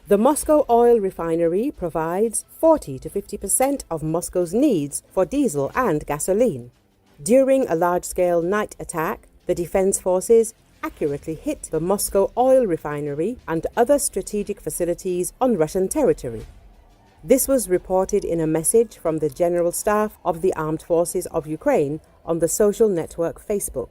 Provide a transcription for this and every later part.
The Moscow Oil Refinery provides 40 to 50% of Moscow's needs for diesel and gasoline. During a large-scale night attack, the Defense Forces accurately hit the Moscow Oil Refinery and other strategic facilities on Russian territory. This was reported in a message from the General Staff of the Armed Forces of Ukraine on the social network Facebook.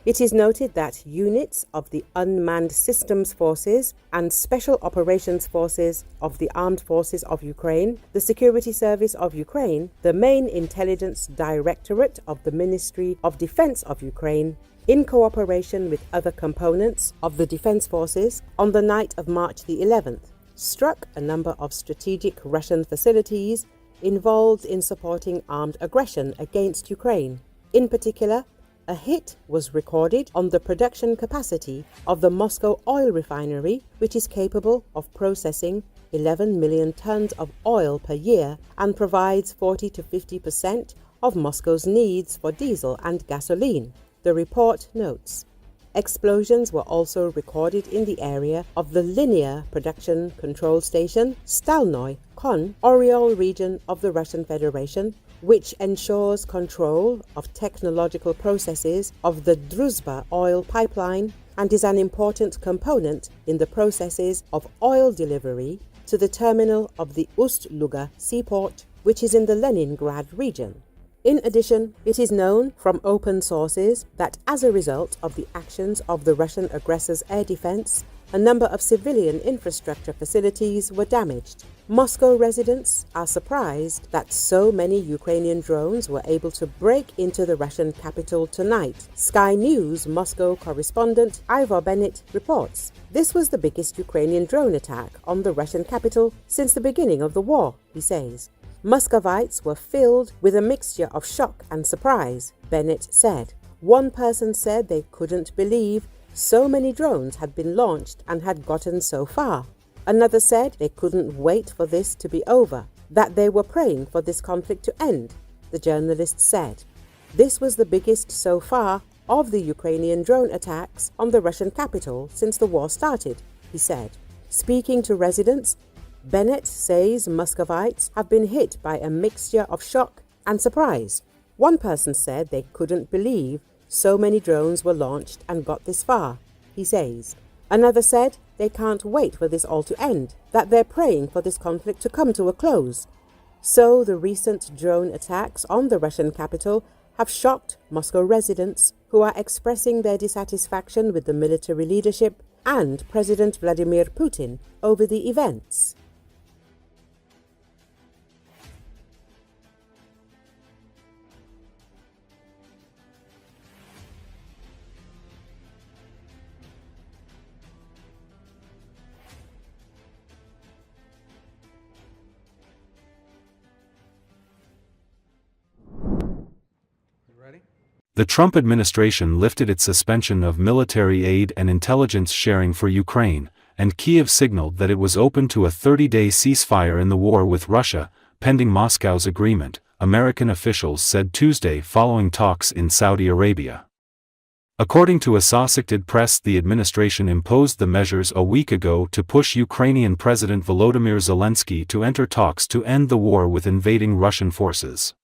It is noted that units of the Unmanned Systems Forces and Special Operations Forces of the Armed Forces of Ukraine, the Security Service of Ukraine, the main intelligence directorate of the Ministry of Defense of Ukraine, in cooperation with other components of the Defense Forces, on the night of March the 11th, struck a number of strategic Russian facilities involved in supporting armed aggression against Ukraine. In particular, a hit was recorded on the production capacity of the Moscow Oil Refinery, which is capable of processing 11 million tons of oil per year and provides 40 to 50% of Moscow's needs for diesel and gasoline, the report notes. Explosions were also recorded in the area of the Linear Production Control Station, Stalnoy Kon, Oriol region of the Russian Federation, which ensures control of technological processes of the Druzhba oil pipeline and is an important component in the processes of oil delivery to the terminal of the Ust-Luga seaport, which is in the Leningrad region. In addition, it is known from open sources that as a result of the actions of the Russian aggressors' air defense, a number of civilian infrastructure facilities were damaged. Moscow residents are surprised that so many Ukrainian drones were able to break into the Russian capital tonight. Sky News Moscow correspondent Ivor Bennett reports. This was the biggest Ukrainian drone attack on the Russian capital since the beginning of the war, he says. Muscovites were filled with a mixture of shock and surprise, Bennett said. One person said they couldn't believe so many drones had been launched and had gotten so far. Another said they couldn't wait for this to be over, that they were praying for this conflict to end, the journalist said. This was the biggest so far of the Ukrainian drone attacks on the Russian capital since the war started, he said. Speaking to residents, Bennett says Muscovites have been hit by a mixture of shock and surprise. One person said they couldn't believe so many drones were launched and got this far, he says. Another said they can't wait for this all to end, that they're praying for this conflict to come to a close. So the recent drone attacks on the Russian capital have shocked Moscow residents who are expressing their dissatisfaction with the military leadership and President Vladimir Putin over the events. The Trump administration lifted its suspension of military aid and intelligence sharing for Ukraine, and Kyiv signaled that it was open to a 30-day ceasefire in the war with Russia, pending Moscow's agreement, American officials said Tuesday following talks in Saudi Arabia. According to Associated Press, the administration imposed the measures a week ago to push Ukrainian President Volodymyr Zelensky to enter talks to end the war with invading Russian forces.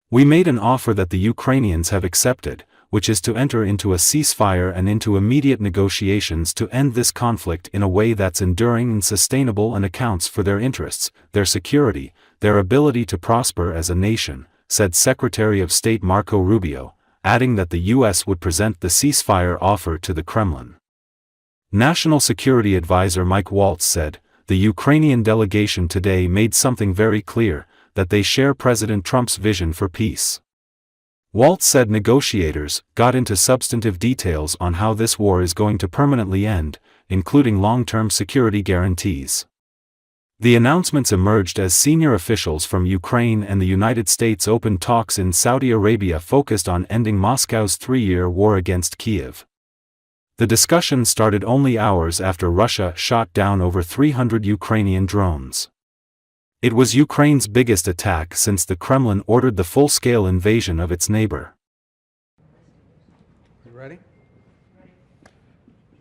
We made an offer that the Ukrainians have accepted, which is to enter into a ceasefire and into immediate negotiations to end this conflict in a way that's enduring and sustainable and accounts for their interests, their security, their ability to prosper as a nation, said Secretary of State Marco Rubio, adding that the U.S. would present the ceasefire offer to the Kremlin. National Security Advisor Mike Waltz said, "The Ukrainian delegation today made something very clear, that they share President Trump's vision for peace." Waltz said negotiators got into substantive details on how this war is going to permanently end, including long-term security guarantees. The announcements emerged as senior officials from Ukraine and the United States opened talks in Saudi Arabia focused on ending Moscow's 3-year war against Kyiv. The discussion started only hours after Russia shot down over 300 Ukrainian drones. It was Ukraine's biggest attack since the Kremlin ordered the full-scale invasion of its neighbor. You ready?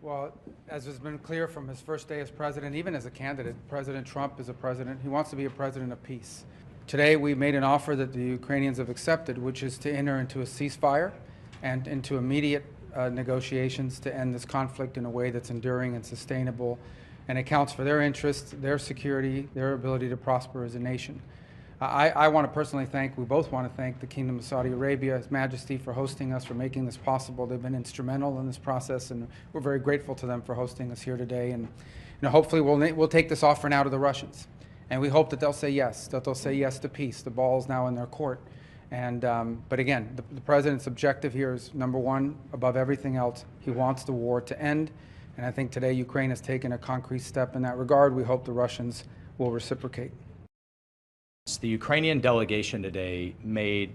Well, as has been clear from his first day as president, even as a candidate, President Trump is a president. He wants to be a president of peace. Today, we made an offer that the Ukrainians have accepted, which is to enter into a ceasefire and into immediate negotiations to end this conflict in a way that's enduring and sustainable and accounts for their interests, their security, their ability to prosper as a nation. I want to personally thank, we both want to thank the Kingdom of Saudi Arabia, His Majesty, for hosting us, for making this possible. They've been instrumental in this process, and we're very grateful to them for hosting us here today. And hopefully we'll take this offer now to the Russians. And we hope that they'll say yes, that they'll say yes to peace. The ball is now in their court. And, but again, the president's objective here is, number one, above everything else, he wants the war to end. And I think today Ukraine has taken a concrete step in that regard. We hope the Russians will reciprocate. The Ukrainian delegation today made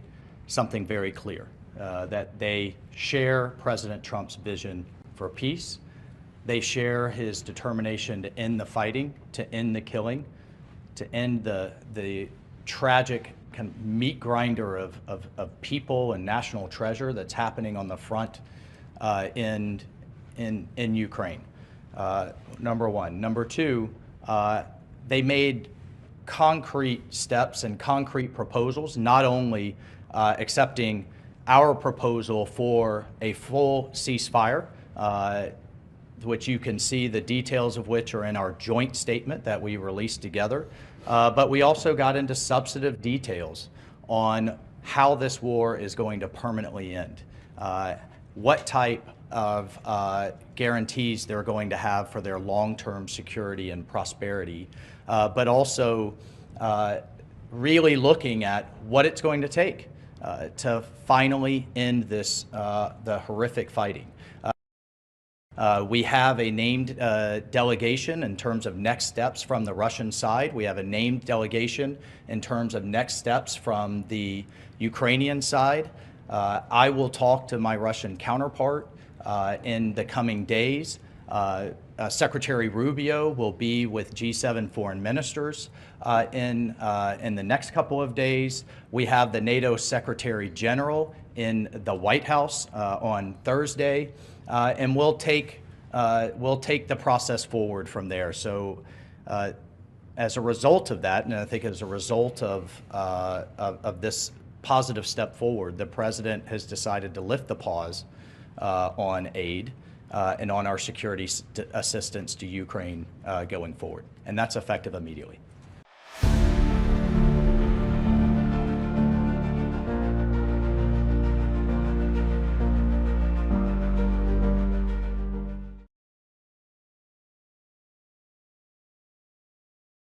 something very clear, that they share President Trump's vision for peace. They share his determination to end the fighting, to end the killing, to end the tragic kind of meat grinder of people and national treasure that's happening on the front in Ukraine, number one. Number two, they made concrete steps and concrete proposals, not only accepting our proposal for a full ceasefire, which you can see the details of which are in our joint statement that we released together, but we also got into substantive details on how this war is going to permanently end, what type of guarantees they're going to have for their long-term security and prosperity, but also really looking at what it's going to take to finally end this, the horrific fighting. We have a named delegation in terms of next steps from the Russian side. We have a named delegation in terms of next steps from the Ukrainian side. I will talk to my Russian counterpart in the coming days. Secretary Rubio will be with G7 foreign ministers in the next couple of days. We have the NATO Secretary General in the White House on Thursday, and we'll take the process forward from there. So, as a result of that, and I think as a result of this positive step forward, the president has decided to lift the pause on aid and on our security assistance to Ukraine going forward, and that's effective immediately.